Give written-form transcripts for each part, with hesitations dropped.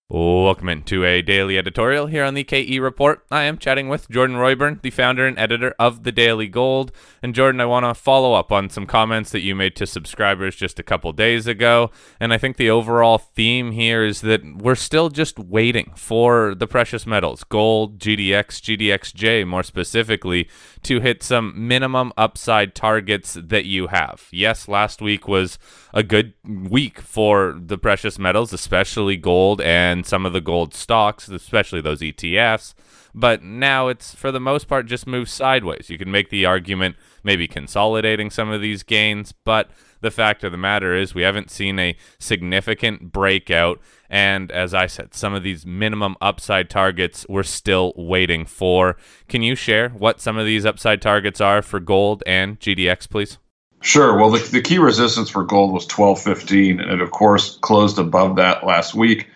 Welcome into a daily editorial here on the KE Report. I am chatting with Jordan Roy-Byrne, the founder and editor of the Daily Gold. And Jordan, I want to follow up on some comments that you made to subscribers just a couple days ago. And I think the overall theme here is that we're still just waiting for the precious metals, gold, GDX, GDXJ more specifically, to hit some minimum upside targets that you have. Yes, last week was a good week for the precious metals, especially gold and some of the gold stocks, especially those ETFs. But now it's, for the most part, just moved sideways. You can make the argument maybe consolidating some of these gains, but the fact of the matter is we haven't seen a significant breakout. And as I said, some of these minimum upside targets we're still waiting for. Can you share what some of these upside targets are for gold and GDX, please? Sure. Well, the key resistance for gold was 12.15, and it, of course, closed above that last week.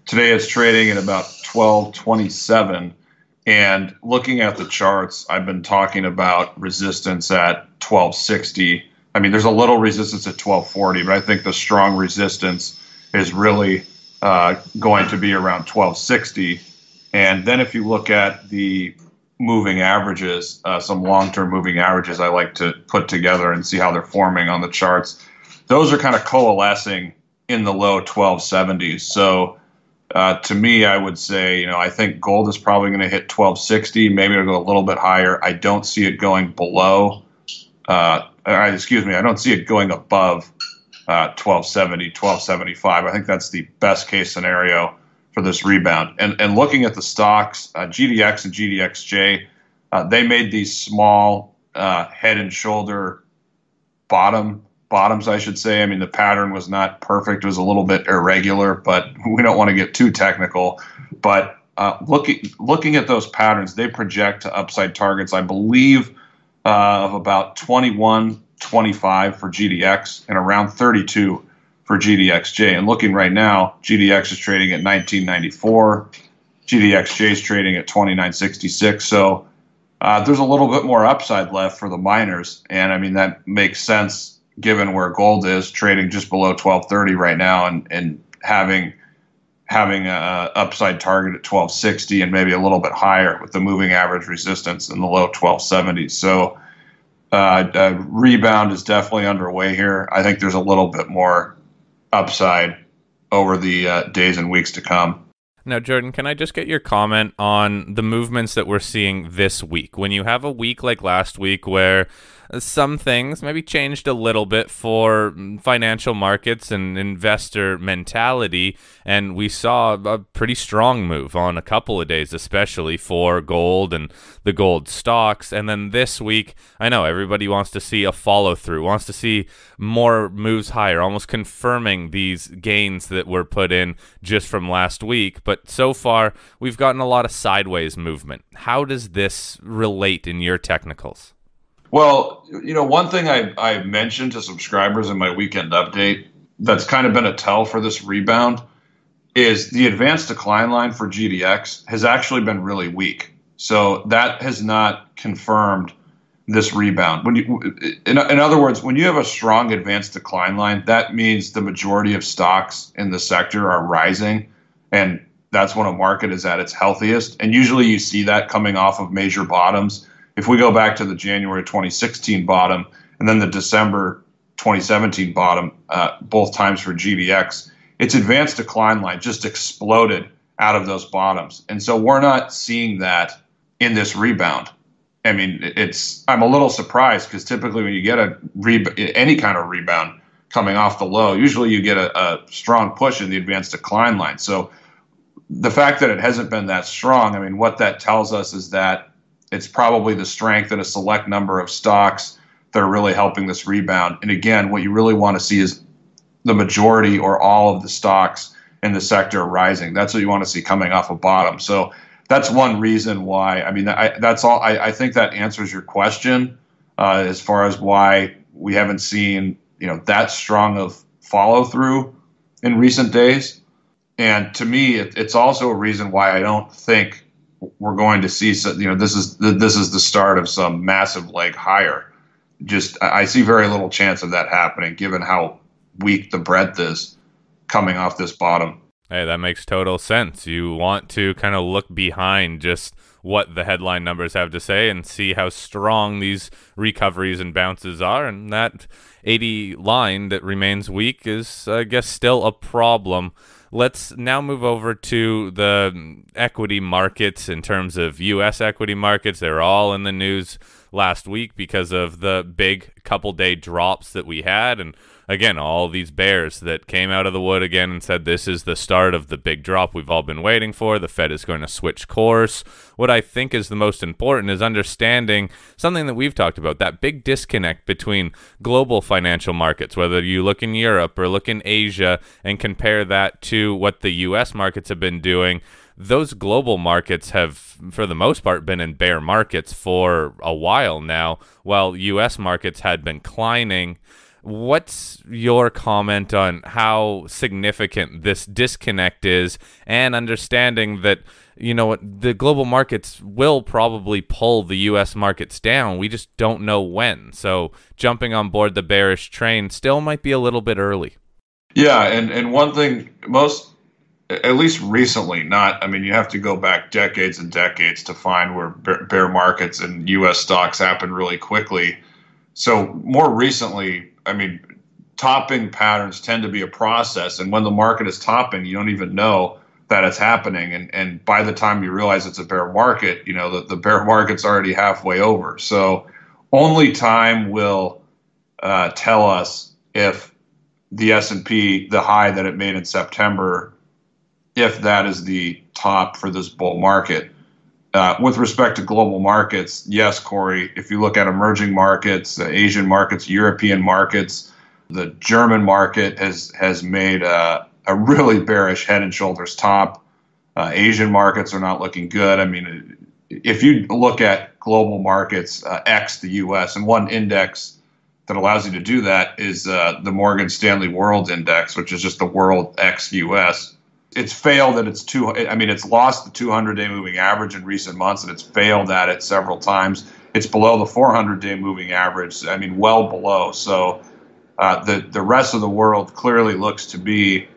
Today it's trading at about 12.27. And looking at the charts, I've been talking about resistance at 12.60. I mean, there's a little resistance at 12.40, but I think the strong resistance is really going to be around 12.60. And then if you look at the moving averages, some long-term moving averages I like to put together and see how they're forming on the charts. Those are kind of coalescing in the low 1270s. So to me, I would say, I think gold is probably going to hit 1260. Maybe it'll go a little bit higher. I don't see it going below. I don't see it going above 1270, 1275. I think that's the best case scenario for this rebound. And looking at the stocks, GDX and GDXJ, they made these small head and shoulder bottoms, I should say. I mean, the pattern was not perfect. It was a little bit irregular, but we don't want to get too technical. But looking at those patterns, they project to upside targets, I believe, of about 21.25 for GDX and around 32 for GDXJ. And looking right now, GDX is trading at 1994. GDXJ is trading at 29.66. So there's a little bit more upside left for the miners. And I mean, that makes sense given where gold is trading just below 1230 right now and having a upside target at 1260 and maybe a little bit higher with the moving average resistance in the low 1270s. So a rebound is definitely underway here. I think there's a little bit more upside over the days and weeks to come. Now, Jordan, can I just get your comment on the movements that we're seeing this week? When you have a week like last week where some things maybe changed a little bit for financial markets and investor mentality, and we saw a pretty strong move on a couple of days, especially for gold and the gold stocks. And then this week, I know everybody wants to see a follow-through, wants to see more moves higher, almost confirming these gains that were put in just from last week. But so far, we've gotten a lot of sideways movement. How does this relate in your technicals? Well, one thing I mentioned to subscribers in my weekend update that's kind of been a tell for this rebound is the advanced decline line for GDX has actually been really weak. So that has not confirmed this rebound. In other words, when you have a strong advanced decline line, that means the majority of stocks in the sector are rising, and that's when a market is at its healthiest. And usually you see that coming off of major bottoms. If we go back to the January 2016 bottom and then the December 2017 bottom, both times for GDX, its advanced decline line just exploded out of those bottoms. And so we're not seeing that in this rebound. I mean, I'm a little surprised because typically when you get any kind of rebound coming off the low, usually you get a strong push in the advanced decline line. So the fact that it hasn't been that strong, I mean, what that tells us is that it's probably the strength in a select number of stocks that are really helping this rebound. And again, what you really want to see is the majority or all of the stocks in the sector rising. That's what you want to see coming off a bottom. So that's one reason why. I mean, that's all. I think that answers your question as far as why we haven't seen that strong of follow through in recent days. And to me, it's also a reason why I don't think we're going to see, this is the start of some massive leg higher. I see very little chance of that happening given how weak the breadth is coming off this bottom. Hey, that makes total sense. You want to kind of look behind just what the headline numbers have to say and see how strong these recoveries and bounces are. And that 80 line that remains weak is, I guess, still a problem. Let's now move over to the equity markets in terms of U.S. equity markets. They were all in the news last week because of the big couple day drops that we had. And again, all these bears that came out of the wood again and said this is the start of the big drop we've all been waiting for. The Fed is going to switch course. What I think is the most important is understanding something that we've talked about, that big disconnect between global financial markets, whether you look in Europe or look in Asia and compare that to what the U.S. markets have been doing. Those global markets have, for the most part, been in bear markets for a while now, while U.S. markets had been climbing. What's your comment on how significant this disconnect is, and understanding that, you know, the global markets will probably pull the U.S. markets down. We just don't know when. So jumping on board the bearish train still might be a little bit early. Yeah, and one thing at least recently, not, I mean, you have to go back decades and decades to find where bear markets and U.S. stocks happen really quickly. So more recently, I mean, topping patterns tend to be a process. And when the market is topping, you don't even know that it's happening. And by the time you realize it's a bear market, you know, the bear market's already halfway over. So only time will tell us if the S&P, the high that it made in September, if that is the top for this bull market. With respect to global markets, yes, Corey, if you look at emerging markets, Asian markets, European markets, the German market has made a really bearish head and shoulders top. Asian markets are not looking good. I mean, if you look at global markets, X the U.S., and one index that allows you to do that is the Morgan Stanley World Index, which is just the world X U.S. It's failed at it's lost the 200-day moving average in recent months, and it's failed at it several times. It's below the 400-day moving average, I mean, well below. So the rest of the world clearly looks to be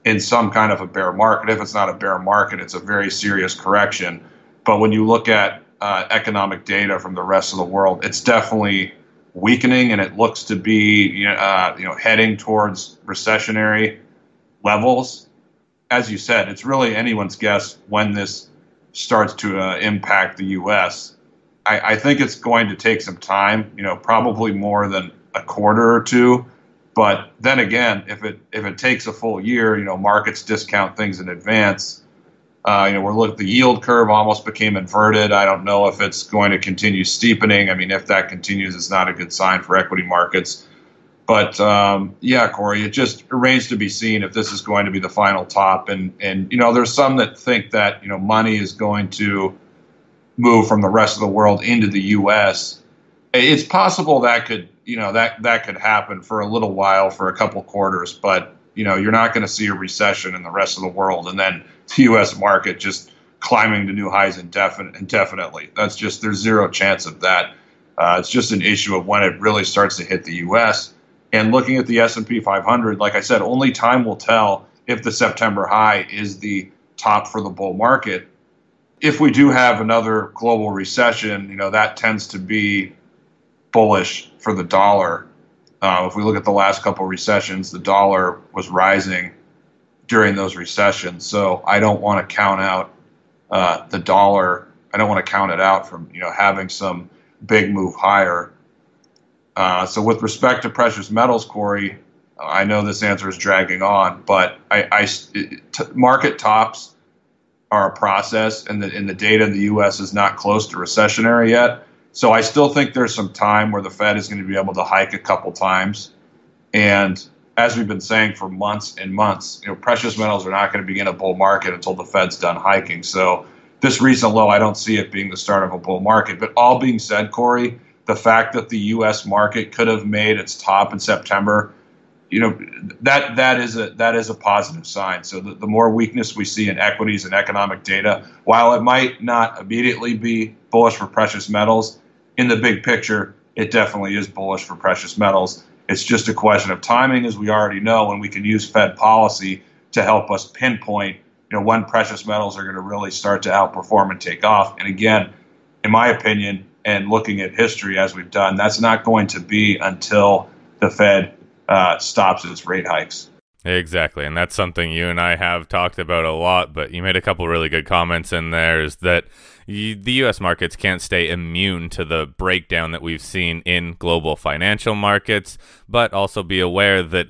in some kind of a bear market. If it's not a bear market, it's a very serious correction. But when you look at economic data from the rest of the world, it's definitely weakening, and it looks to be heading towards recessionary levels. As you said, it's really anyone's guess when this starts to impact the U.S. I think it's going to take some time, probably more than a quarter or two. But then again, if it takes a full year, markets discount things in advance. The yield curve almost became inverted. I don't know if it's going to continue steepening. I mean, if that continues, it's not a good sign for equity markets. But yeah, Corey, it just remains to be seen if this is going to be the final top. And there's some that think that money is going to move from the rest of the world into the U.S. It's possible that could that could happen for a little while, for a couple quarters. But you're not going to see a recession in the rest of the world, and then the U.S. market just climbing to new highs indefinitely. There's zero chance of that. It's just an issue of when it really starts to hit the U.S. And looking at the S&P 500, like I said, only time will tell if the September high is the top for the bull market. If we do have another global recession, that tends to be bullish for the dollar. If we look at the last couple of recessions, the dollar was rising during those recessions. So I don't want to count out the dollar. I don't want to count it out from having some big move higher. So with respect to precious metals, Corey, I know this answer is dragging on, but market tops are a process, and the data in the U.S. is not close to recessionary yet. So I still think there's some time where the Fed is going to be able to hike a couple times. And as we've been saying for months and months, precious metals are not going to begin a bull market until the Fed's done hiking. So this recent low, I don't see it being the start of a bull market. But all being said, Corey, the fact that the U.S. market could have made its top in September, that is a positive sign. So the more weakness we see in equities and economic data, while it might not immediately be bullish for precious metals, in the big picture, it definitely is bullish for precious metals. It's just a question of timing, as we already know, and we can use Fed policy to help us pinpoint, when precious metals are going to really start to outperform and take off. And again, in my opinion, and looking at history as we've done, that's not going to be until the Fed stops its rate hikes. Exactly, and that's something you and I have talked about a lot, but you made a couple really good comments in there, is that the U.S. markets can't stay immune to the breakdown that we've seen in global financial markets, but also be aware that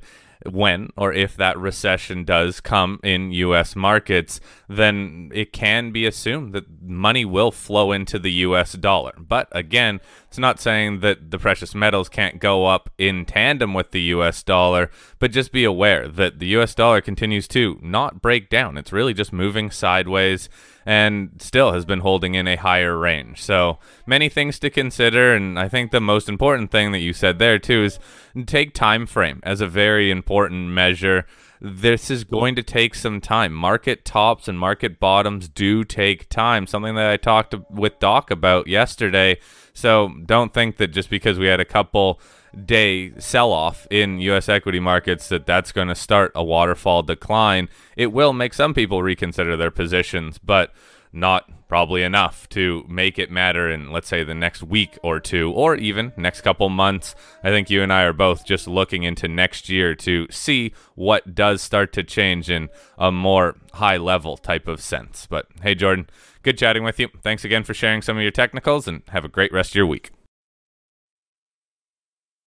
when or if that recession does come in U.S. markets, then it can be assumed that money will flow into the U.S. dollar. But again, it's not saying that the precious metals can't go up in tandem with the U.S. dollar, but just be aware that the U.S. dollar continues to not break down. It's really just moving sideways and still has been holding in a higher range. So many things to consider, and I think the most important thing that you said there too is take time frame as a very important measure. This is going to take some time. Market tops and market bottoms do take time, something that I talked with Doc about yesterday. So don't think that just because we had a couple day sell-off in U.S. equity markets that's going to start a waterfall decline. It will make some people reconsider their positions, but not probably enough to make it matter in, let's say, the next week or two, or even next couple months. I think you and I are both just looking into next year to see what does start to change in a more high-level type of sense. But hey, Jordan, good chatting with you. Thanks again for sharing some of your technicals, and have a great rest of your week.